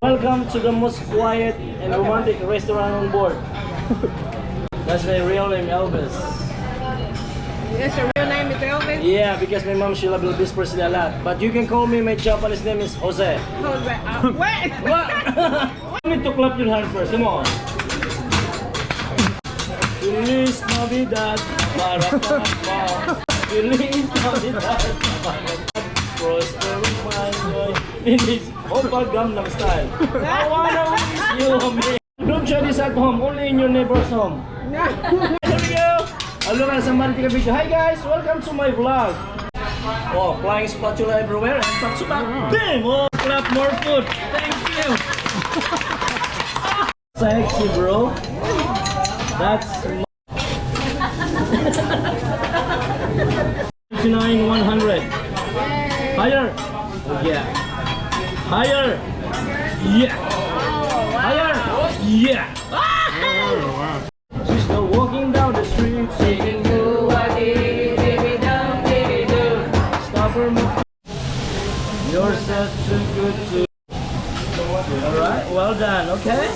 Welcome to the most quiet and romantic restaurant on board. That's my real name, Elvis. Yes, your real name is Elvis? Yeah, because my mom, she loves Elvis Presley a lot. But you can call me, my Japanese name is Jose. Jose. What? What? You need to clap your hand first, come on. Feliz Navidad, para pa. Feliz Navidad, para pa. Prospering my joy. Finish. Opa Gangnam Style. I wanna wish you a merry. Don't try this at home, only in your neighbor's home. Here we go. Hello guys, somebody take a video. Hi guys, welcome to my vlog. Oh, flying spatula everywhere and spatula. Bam! Oh, clap more food. Thank you. Sexy, bro. That's 100. Higher. Oh, yeah. Higher. Yeah. Higher. Yeah. She's still walking down the street singing do a dee dee dum dee doo. Stop her move. You're such a good dude. Alright, well done, okay?